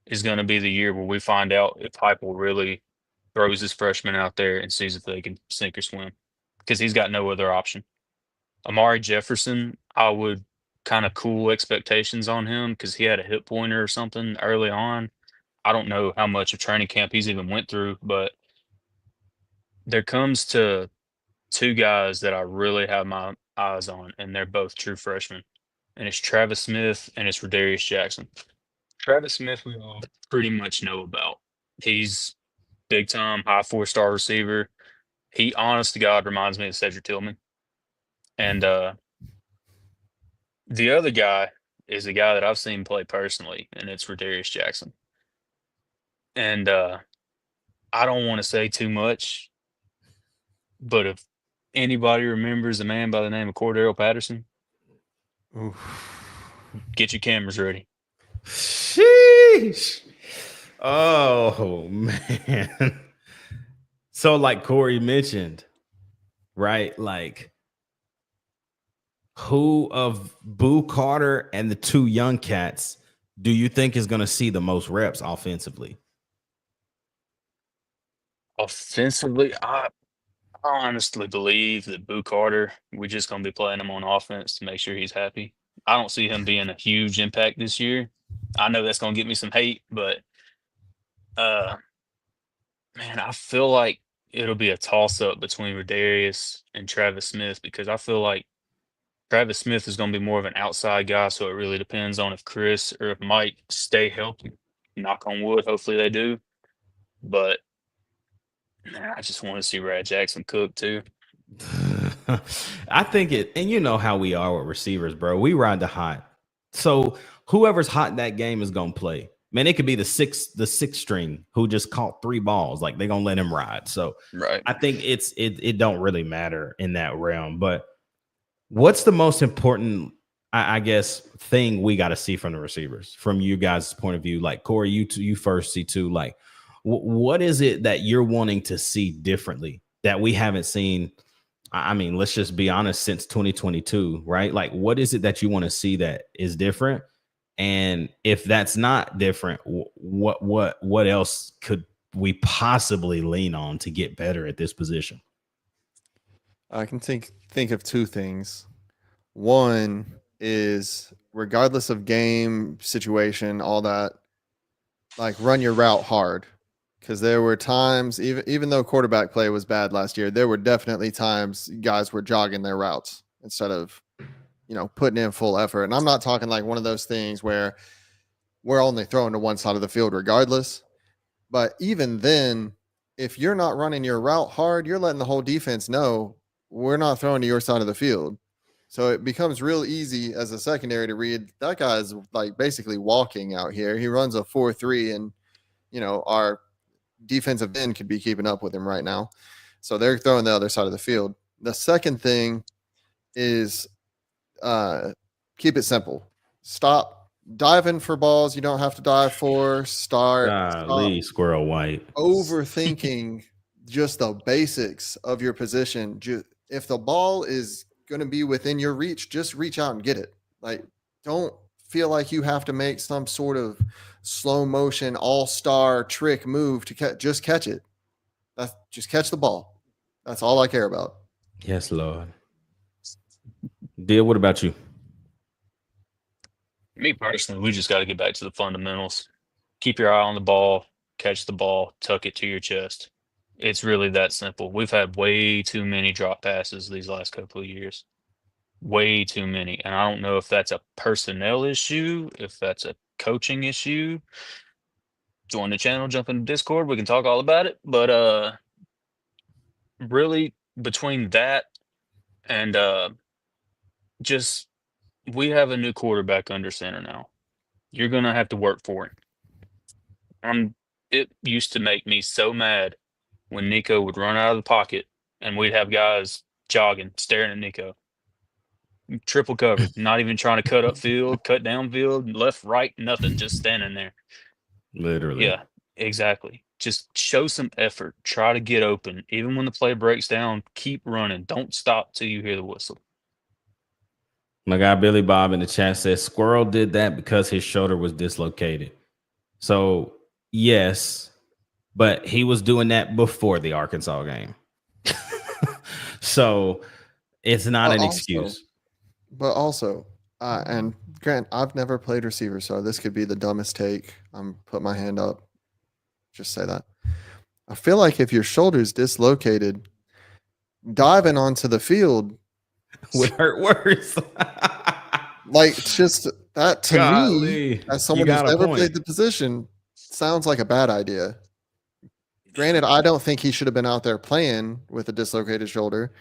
is going to be the year where we find out if Heupel really throws his freshmen out there and sees if they can sink or swim, because he's got no other option. Amari Jefferson, I would kind of cool expectations on him because he had a hip pointer or something early on. I don't know how much of training camp he's even went through, but there comes to two guys that I really have my eyes on, and they're both true freshmen. And it's Travis Smith and it's Rodarius Jackson. Travis Smith, we all pretty much know about. He's big time, high 4-star receiver. He, honest to God, reminds me of Cedric Tillman. And the other guy is a guy that I've seen play personally, and it's Rodarius Jackson. And I don't want to say too much, but if anybody remembers a man by the name of Cordero Patterson, get your cameras ready. Sheesh. Oh man. So like Corey mentioned, right? Like who of Boo Carter and the two young cats do you think is going to see the most reps offensively? Offensively, I honestly believe that Boo Carter, we're just going to be playing him on offense to make sure he's happy. I don't see him being a huge impact this year. I know that's going to get me some hate, but man, I feel like it'll be a toss up between Rodarius and Travis Smith because I feel like Travis Smith is going to be more of an outside guy, so it really depends on if Chris or if Mike stay healthy. Knock on wood, hopefully they do. But man, I just want to see Rad Jackson cook too. I think it, and you know how we are with receivers, bro. We ride the hot. So whoever's hot in that game is gonna play. Man, it could be the sixth string who just caught 3 balls. Like they're gonna let him ride. So Right. I think it don't really matter in that realm. But what's the most important, I guess, thing we got to see from the receivers, from you guys' point of view? Like Corey, you first see too. Like, what is it that you're wanting to see differently that we haven't seen? I mean, let's just be honest, since 2022, right? Like, what is it that you want to see that is different? And if that's not different, what else could we possibly lean on to get better at this position? I can think of two things. One is regardless of game situation, all that, like run your route hard. Because there were times, even though quarterback play was bad last year, there were definitely times guys were jogging their routes instead of, putting in full effort. And I'm not talking like one of those things where we're only throwing to one side of the field regardless. But even then, if you're not running your route hard, you're letting the whole defense know we're not throwing to your side of the field. So it becomes real easy as a secondary to read that guy's like basically walking out here. He runs a 4.3 and, our defensive end could be keeping up with him right now. So they're throwing the other side of the field. The second thing is keep it simple. Stop diving for balls you don't have to dive for. Stop Squirrel White. Overthinking just the basics of your position. If the ball is going to be within your reach, just reach out and get it. Like, don't feel like you have to make some sort of slow motion all-star trick move to just catch it. Just catch the ball. That's all I care about. Yes, Lord. Deal, what about you? Me personally, we just got to get back to the fundamentals. Keep your eye on the ball, catch the ball, tuck it to your chest. It's really that simple. We've had way too many drop passes these last couple of years. Way too many. And I don't know if that's a personnel issue, if that's a coaching issue. Join the channel, jump into Discord. We can talk all about it. But really, between that and just we have a new quarterback under center now. You're gonna have to work for it. It used to make me so mad when Nico would run out of the pocket and we'd have guys jogging, staring at Nico. Triple covered, not even trying to cut downfield, left, right, nothing, just standing there. Literally. Yeah. Exactly. Just show some effort. Try to get open. Even when the play breaks down, keep running. Don't stop till you hear the whistle. My guy Billy Bob in the chat says Squirrel did that because his shoulder was dislocated. So yes, but he was doing that before the Arkansas game. So it's not an excuse. But also, and Grant, I've never played receiver, so this could be the dumbest take. I'm put my hand up. Just say that. I feel like if your shoulder's dislocated, diving onto the field would hurt worse. Like, it's just that to Golly, me, as someone who's never played the position, sounds like a bad idea. Granted, I don't think he should have been out there playing with a dislocated shoulder.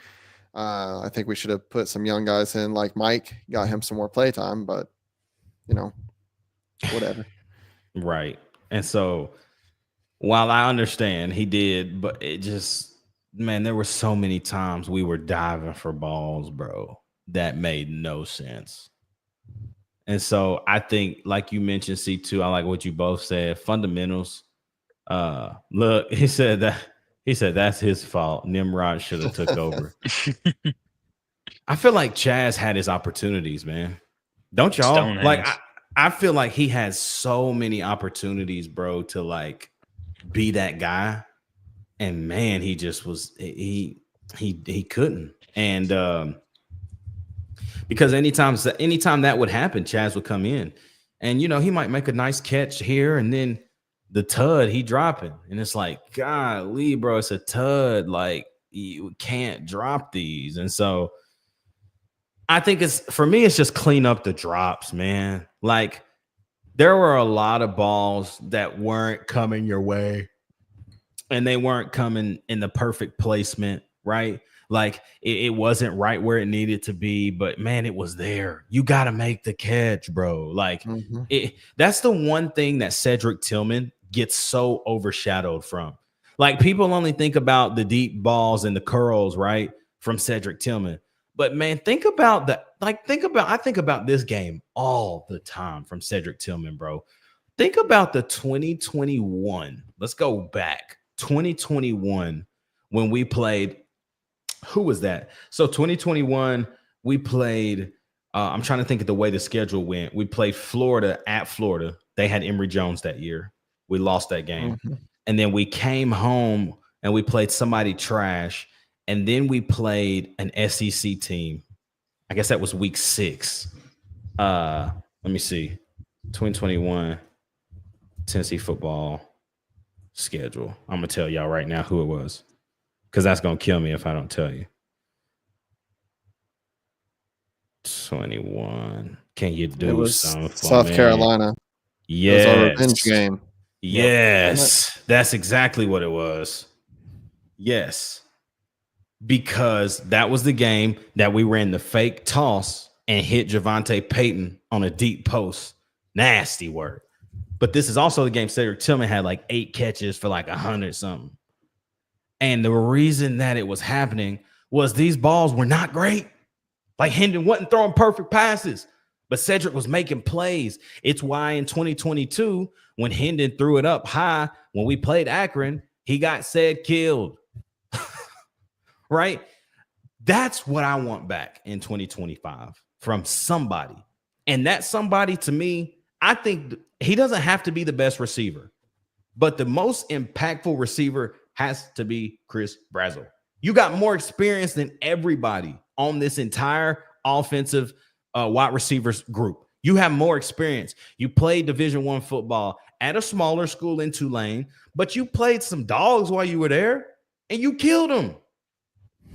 I think we should have put some young guys in, like Mike, got him some more play time, but whatever. Right. And so while I understand he did, but it just, man, there were so many times we were diving for balls, bro, that made no sense. And so I think, like you mentioned, C2, I like what you both said. Fundamentals. Look, he said that's his fault. Nimrod should have took over. I feel like Chaz had his opportunities, man. Don't y'all? Like, I feel like he has so many opportunities, bro, to like be that guy. And man, he just was he couldn't. And because anytime that would happen, Chaz would come in and he might make a nice catch here, and then the tud he dropping. And it's like, golly, bro, it's a tud. Like, you can't drop these. And so I think for me, it's just clean up the drops, man. Like, there were a lot of balls that weren't coming your way, and they weren't coming in the perfect placement, right? Like, it wasn't right where it needed to be, but man, it was there. You got to make the catch, bro. Like, that's the one thing that Cedric Tillman gets so overshadowed from. Like, people only think about the deep balls and the curls, right, from Cedric Tillman. But man, think about I think about this game all the time from Cedric Tillman, bro. Think about the 2021. Let's go back. 2021 when we played. Who was that? So 2021, we played. I'm trying to think of the way the schedule went. We played Florida at Florida. They had Emory Jones that year. We lost that game. And then we came home and we played somebody trash. And then we played an SEC team. I guess that was week 6. Let me see. 2021 Tennessee football schedule. I'm going to tell y'all right now who it was, because that's going to kill me if I don't tell you. 21. Can you do something for South Carolina. Yes. It was our revenge game. Yes. That's exactly what it was. Yes. Because that was the game that we ran the fake toss and hit Javonte Payton on a deep post. Nasty work. But this is also the game Cedric Tillman had like 8 catches for like 100 something. And the reason that it was happening was these balls were not great. Like, Hendon wasn't throwing perfect passes, but Cedric was making plays. It's why in 2022, when Hendon threw it up high, when we played Akron, he got said killed. Right? That's what I want back in 2025 from somebody. And that somebody, to me, I think he doesn't have to be the best receiver, but the most impactful receiver has to be Chris Brazzell. You got more experience than everybody on this entire offensive wide receivers group. You have more experience. You played Division I football at a smaller school in Tulane, but you played some dogs while you were there, and you killed them.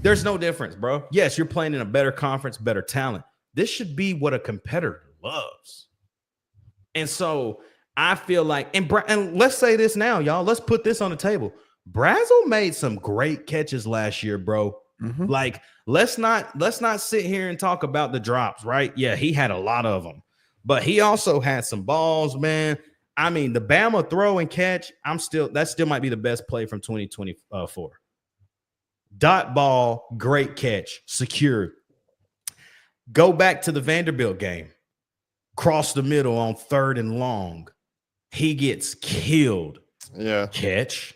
There's no difference, bro. Yes, you're playing in a better conference, better talent. This should be what a competitor loves. And so I feel like, and let's say this now, y'all. Let's put this on the table. Brazzell made some great catches last year, bro. Like, let's not sit here and talk about the drops, right? Yeah, he had a lot of them, but he also had some balls, man. I mean, the Bama throw and catch, that still might be the best play from 2024. Dot ball, great catch, secured. Go back to the Vanderbilt game. Cross the middle on 3rd and long. He gets killed. Yeah. Catch.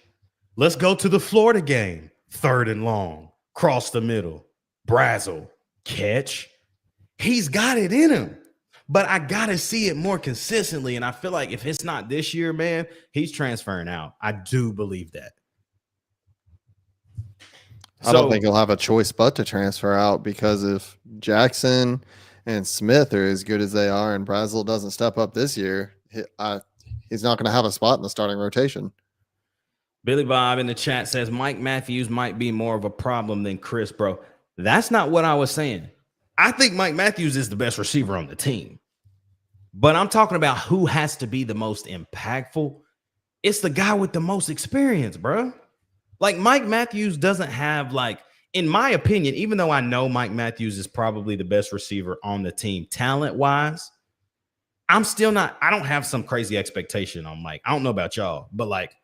Let's go to the Florida game. 3rd and long. Cross the middle. Brazzle. Catch. He's got it in him. But I got to see it more consistently. And I feel like if it's not this year, man, he's transferring out. I do believe that. I don't think he'll have a choice but to transfer out, because if Jackson and Smith are as good as they are and Brazel doesn't step up this year, he's not going to have a spot in the starting rotation. Billy Bob in the chat says Mike Matthews might be more of a problem than Chris, bro. That's not what I was saying. I think Mike Matthews is the best receiver on the team. But I'm talking about who has to be the most impactful. It's the guy with the most experience, bro. Like Mike Matthews doesn't have, like, in my opinion, even though I know Mike Matthews is probably the best receiver on the team talent-wise, I don't have some crazy expectation on Mike. I don't know about y'all, but like,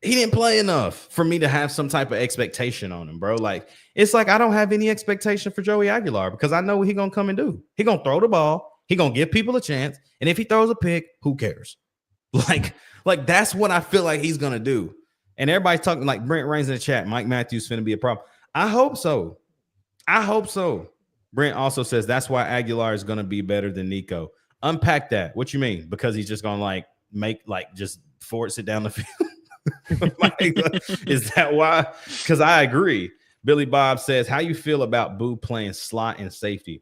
he didn't play enough for me to have some type of expectation on him, bro. Like, it's like I don't have any expectation for Joey Aguilar because I know what he's going to come and do. He's going to throw the ball. He's going to give people a chance. And if he throws a pick, who cares? Like that's what I feel like he's going to do. And everybody's talking, like Brent Rains in the chat, Mike Matthews finna be a problem. I hope so. Brent also says that's why Aguilar is going to be better than Nico. Unpack that. What you mean? Because he's just going to just force it down the field. Is that why? Because I agree. Billy Bob says, how you feel about Boo playing slot and safety?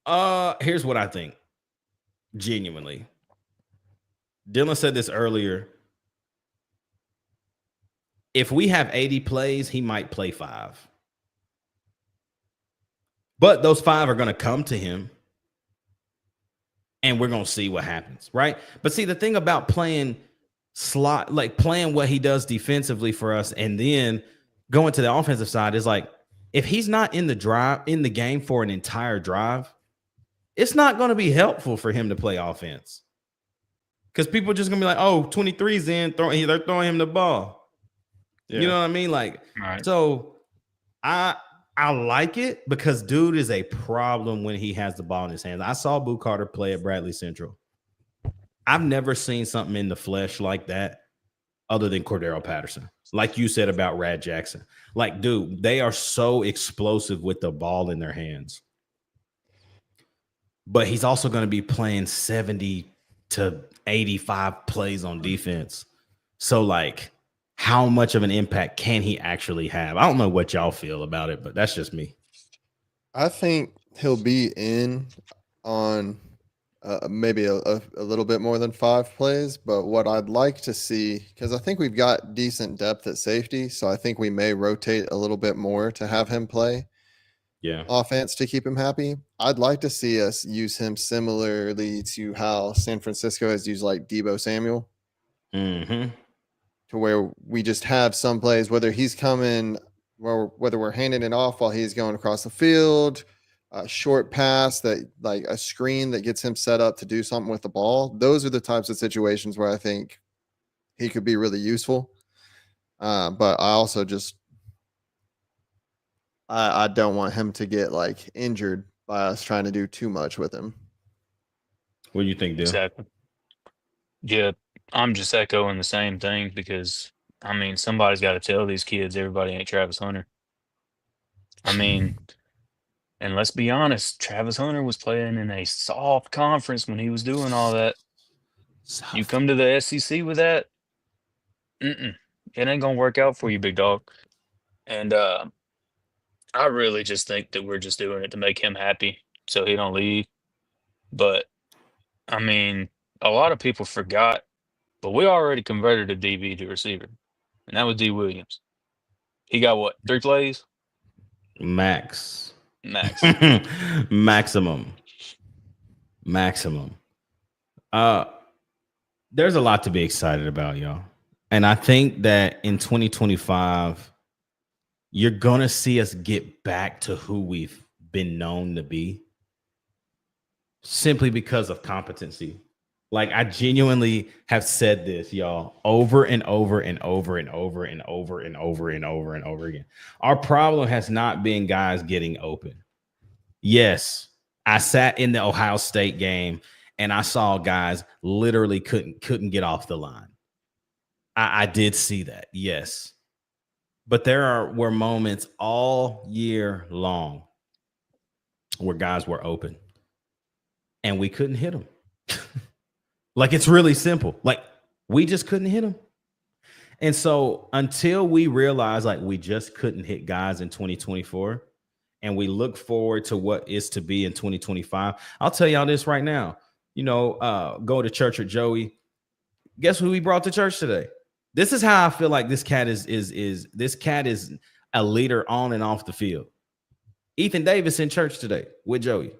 Here's what I think. Genuinely. Dylan said this earlier. If we have 80 plays, he might play 5. But those 5 are going to come to him. And we're going to see what happens, right? But see, the thing about playing slot, like playing what he does defensively for us and then going to the offensive side is like, if he's not in the game for an entire drive, it's not going to be helpful for him to play offense. Because people are just going to be like, oh, 23's in, they're throwing him the ball. Yeah. You know what I mean? Like, right. So I like it because dude is a problem when he has the ball in his hands. I saw Boo Carter play at Bradley Central. I've never seen something in the flesh like that other than Cordero Patterson. Like you said about Rad Jackson. Like, dude, they are so explosive with the ball in their hands. But he's also going to be playing 70 to 85 plays on defense. So, like, how much of an impact can he actually have? I don't know what y'all feel about it, but that's just me. I think he'll be in on maybe a little bit more than 5 plays, but what I'd like to see, because I think we've got decent depth at safety, so I think we may rotate a little bit more to have him play offense to keep him happy. I'd like to see us use him similarly to how San Francisco has used like Deebo Samuel. Mm-hmm. To where we just have some plays, whether he's coming, or whether we're handing it off while he's going across the field, a short pass that like a screen that gets him set up to do something with the ball. Those are the types of situations where I think he could be really useful. But I also just, I don't want him to get like injured by us trying to do too much with him. What do you think, Dale? Exactly. Yeah, I'm just echoing the same thing because, I mean, somebody's got to tell these kids everybody ain't Travis Hunter. I mean, and let's be honest, Travis Hunter was playing in a soft conference when he was doing all that. Soft. You come to the SEC with that, it ain't going to work out for you, big dog. And I really just think that we're just doing it to make him happy so he don't leave. But, I mean, a lot of people forgot, but we already converted a DB to receiver, and that was D. Williams. He got what, 3 plays? Max. Maximum. There's a lot to be excited about, y'all. And I think that in 2025, you're going to see us get back to who we've been known to be simply because of competency. Like, I genuinely have said this, y'all, over and over and over and over and over and over and over and over again. Our problem has not been guys getting open. Yes, I sat in the Ohio State game and I saw guys literally couldn't get off the line. I did see that, yes. But were moments all year long where guys were open and we couldn't hit them. Like, it's really simple. Like, we just couldn't hit them. And so until we realize like we just couldn't hit guys in 2024 and we look forward to what is to be in 2025, I'll tell y'all this right now. Go to church with Joey. Guess who we brought to church today? This is how I feel like this cat is a leader on and off the field. Ethan Davis in church today with Joey.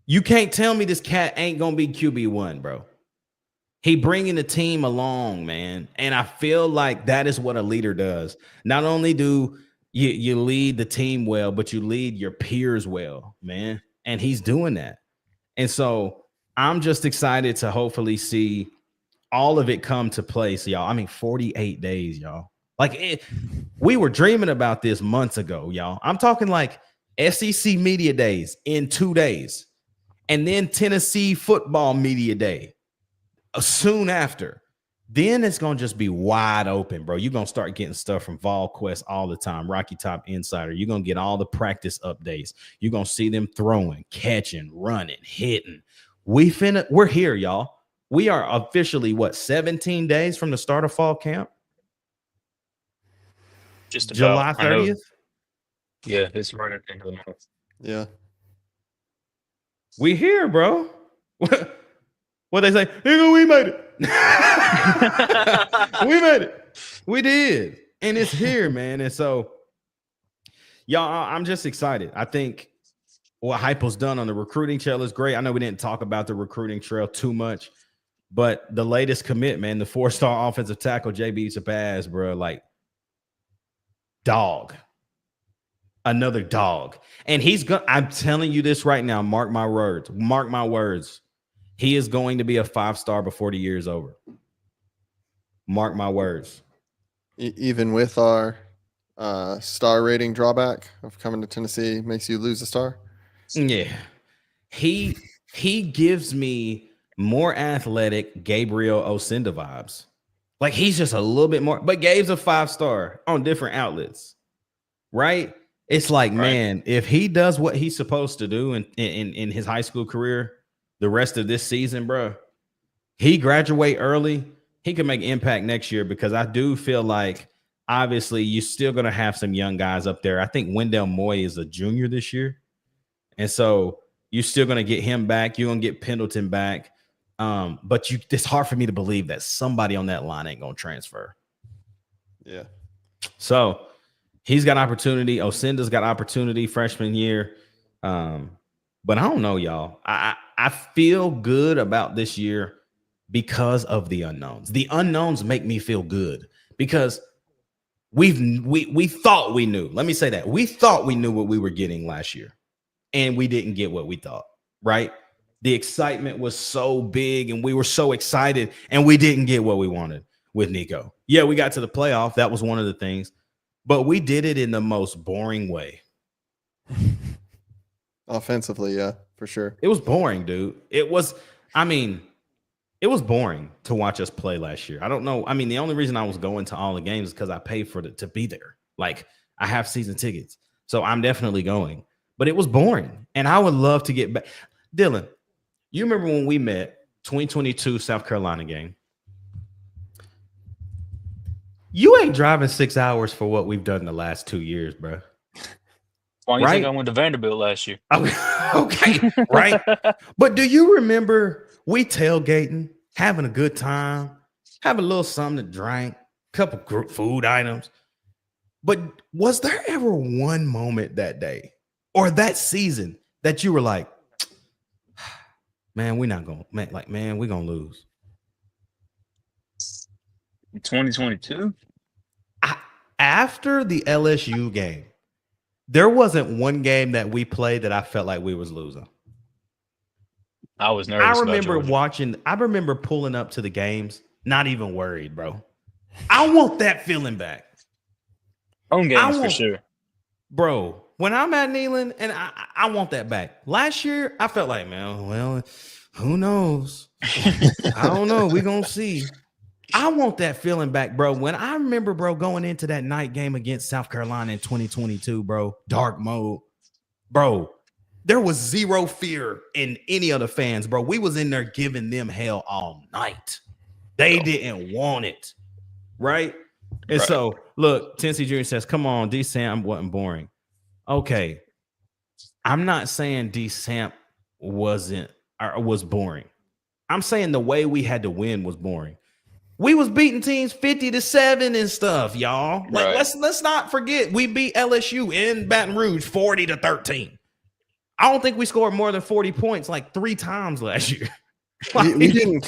You can't tell me this cat ain't gonna be QB1, bro. He bringing the team along, man. And I feel like that is what a leader does. Not only do you lead the team well, but you lead your peers well, man. And he's doing that. And so I'm just excited to hopefully see all of it come to place, y'all. I mean, 48 days, y'all. We were dreaming about this months ago, y'all. I'm talking like SEC Media Days in 2 days. And then Tennessee Football Media Day soon after. Then it's going to just be wide open, bro. You're going to start getting stuff from VolQuest all the time, Rocky Top Insider. You're going to get all the practice updates. You're going to see them throwing, catching, running, hitting. We're here, y'all. We are officially, 17 days from the start of fall camp? Just about. July 30th? Yeah, it's right at the end of the month. Yeah. We here, bro. What they say? Nigga, we made it. We made it. We did. And it's here, man. And so, y'all, I'm just excited. I think what Hypo's done on the recruiting trail is great. I know we didn't talk about the recruiting trail too much, but the latest commit, man, the 4-star offensive tackle, JB Shabazz, bro, like, dog. Another dog. And I'm telling you this right now, mark my words. Mark my words. He is going to be a 5-star before the year is over. Mark my words. Even with our star rating drawback of coming to Tennessee makes you lose a star? Yeah. He gives me more athletic Gabriel Osenda vibes. Like, he's just a little bit more, but Gabe's a 5-star on different outlets, right? It's like, right, man, if he does what he's supposed to do in his high school career, the rest of this season, bro, he graduate early, he can make impact next year, because I do feel like, obviously, you're still going to have some young guys up there. I think Wendell Moy is a junior this year. And so you're still going to get him back. You're going to get Pendleton back. But it's hard for me to believe that somebody on that line ain't going to transfer. Yeah. So he's got opportunity. Osenda's got opportunity freshman year. But I don't know, y'all. I feel good about this year because of the unknowns. The unknowns make me feel good because we thought we knew. Let me say that. We thought we knew what we were getting last year, and we didn't get what we thought, right? The excitement was so big, and we were so excited, and we didn't get what we wanted with Nico. Yeah, we got to the playoff. That was one of the things, but we did it in the most boring way. Offensively, yeah, for sure. It was boring, dude. It was boring to watch us play last year. I don't know. I mean, the only reason I was going to all the games is because I paid to be there. Like, I have season tickets, so I'm definitely going. But it was boring, and I would love to get back. Dylan, you remember when we met 2022 South Carolina game? You ain't driving 6 hours for what we've done the last 2 years, bro. Why do you think I went to Vanderbilt last year? Okay, right. But do you remember we tailgating, having a good time, having a little something to drink, a couple group food items? But was there ever one moment that day or that season that you were like, man, we're not going, man, we're going to lose? 2022? After the LSU game, there wasn't one game that we played that I felt like we was losing. I was nervous. I remember pulling up to the games, not even worried, bro. I want that feeling back. Home games for sure. Bro, when I'm at Neyland, and I want that back. Last year, I felt like, man, well, who knows? I don't know. We're going to see. I want that feeling back, bro. When I remember, bro, going into that night game against South Carolina in 2022, bro, dark mode, bro, there was zero fear in any of the fans, bro. We was in there giving them hell all night. They didn't want it, right? And Right. so, look, Tennessee Jr. says, come on, D. Sam wasn't boring. Okay. I'm not saying D. Sam was boring. I'm saying the way we had to win was boring. We was beating teams 50-7 and stuff, y'all. Like, Right. let's not forget we beat LSU in Baton Rouge 40-13. I don't think we scored more than 40 points like 3 times last year. we didn't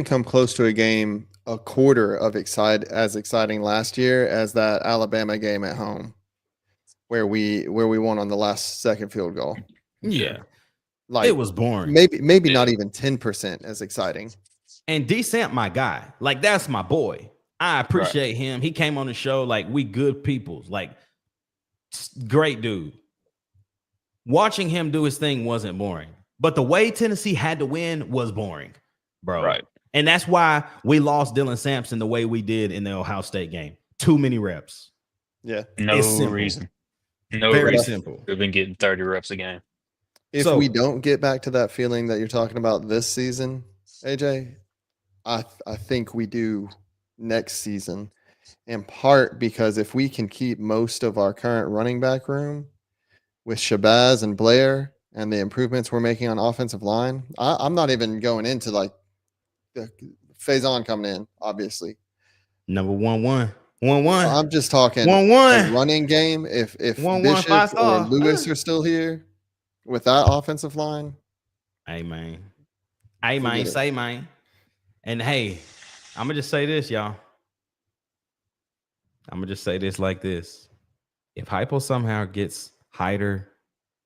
come close to a game a quarter of as exciting last year as that Alabama game at home, where we won on the last second field goal. Yeah, like it was boring. Maybe not even 10% as exciting. And D. Samp, my guy, like that's my boy. I appreciate him. He came on the show like we good peoples, like great dude. Watching him do his thing wasn't boring, but the way Tennessee had to win was boring, bro. Right. And that's why we lost Dylan Sampson the way we did in the Ohio State game. Too many reps. Yeah. No reason. No Very reason. simple. We've been getting 30 reps a game. If we don't get back to that feeling that you're talking about this season, AJ, I think we do next season, in part because if we can keep most of our current running back room with Shabazz and Blair and the improvements we're making on offensive line, I'm not even going into like the Faison coming in, obviously. Number 1-1. 1-1. I'm just talking 1-1. a running game. If 1-1 Bishop 5-star. or Lewis are still here with that offensive line, Hey man, Forget it. say man. And hey, I'm gonna just say this, y'all. I'm gonna just say this like this: if Hypo somehow gets Hyder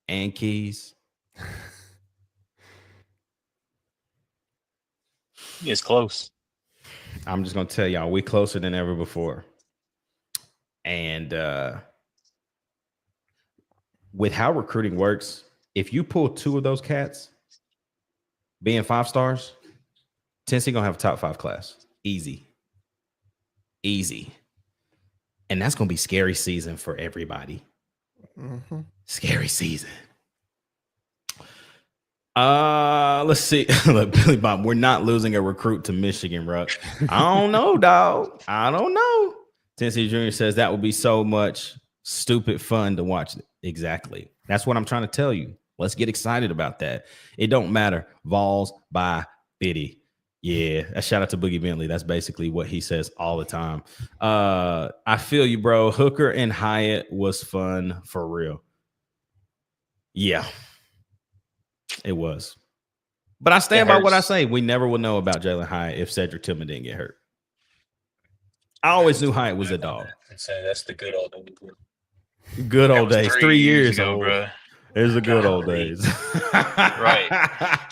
and Keys, It's close. I'm just gonna tell y'all we closer than ever before. And with how recruiting works, if you pull 2 of those cats being 5 stars, Tennessee gonna have a top 5 class. Easy. And that's gonna be scary season for everybody. Mm-hmm. Scary season. Let's see. Look, Billy Bob, we're not losing a recruit to Michigan, Ruck. I don't know, dog. I don't know. Tennessee Jr. says that would be so much stupid fun to watch. Exactly. That's what I'm trying to tell you. Let's get excited about that. It don't matter. Vols by 50. Yeah, a shout out to Boogie Bentley. That's basically what he says all the time. I feel you, bro. Hooker and Hyatt was fun for real. Yeah, it was. But I stand by what I say. We never will know about Jalen Hyatt if Cedric Tillman didn't get hurt. I always knew Hyatt was a dog. That's the good old days. Good old days. 3 years ago, old. bro. It was the good old days. Right.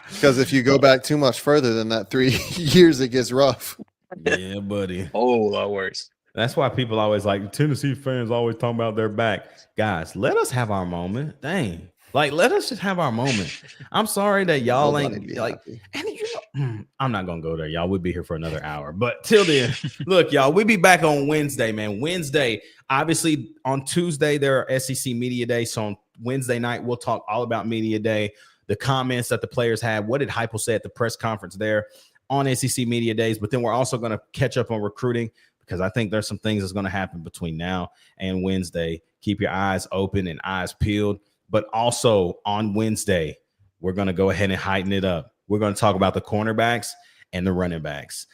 Because if you go back too much further than that 3 years, it gets rough. Yeah, buddy. Oh, that works. That's why people always like Tennessee fans always talking about their back. Guys, let us have our moment. Dang. Like, let us just have our moment. I'm sorry that y'all ain't like, happy. and you know, I'm not gonna go there, y'all. We'll be here for another hour. But till then, look, y'all, we'll be back on Wednesday, man. Wednesday, obviously on Tuesday, there are SEC Media Day. So on Wednesday night, we'll talk all about Media Day, the comments that the players had. What did Heupel say at the press conference there on SEC Media Days? But then we're also going to catch up on recruiting because I think there's some things that's going to happen between now and Wednesday. Keep your eyes open and eyes peeled. But also on Wednesday, we're going to go ahead and heighten it up. We're going to talk about the cornerbacks and the running backs.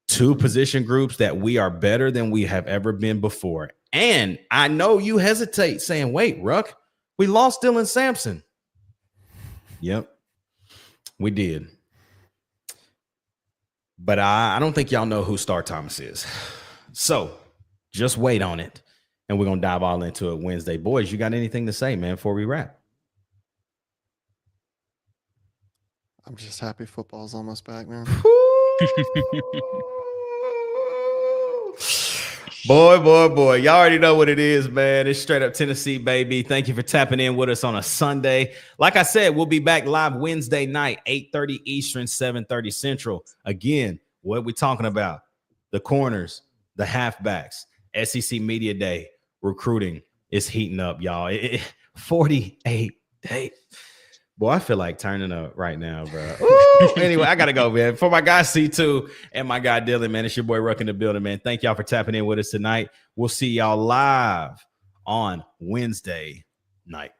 2 position groups that we are better than we have ever been before. And I know you hesitate saying, wait, Ruck, we lost Dylan Sampson. Yep, we did. But I don't think y'all know who Star Thomas is. So just wait on it. And we're going to dive all into it Wednesday. Boys, you got anything to say, man, before we wrap? I'm just happy football's almost back, man. Boy. Y'all already know what it is, man. It's straight up Tennessee, baby. Thank you for tapping in with us on a Sunday. Like I said, we'll be back live Wednesday night, 8:30 Eastern, 7:30 Central. Again, what we talking about? The corners, the halfbacks, SEC Media Day, recruiting is heating up, y'all. 48 days. Boy, I feel like turning up right now, bro. Ooh, anyway, I got to go, man. For my guy C2 and my guy Dylan, man, it's your boy Ruck in the building, man. Thank y'all for tapping in with us tonight. We'll see y'all live on Wednesday night.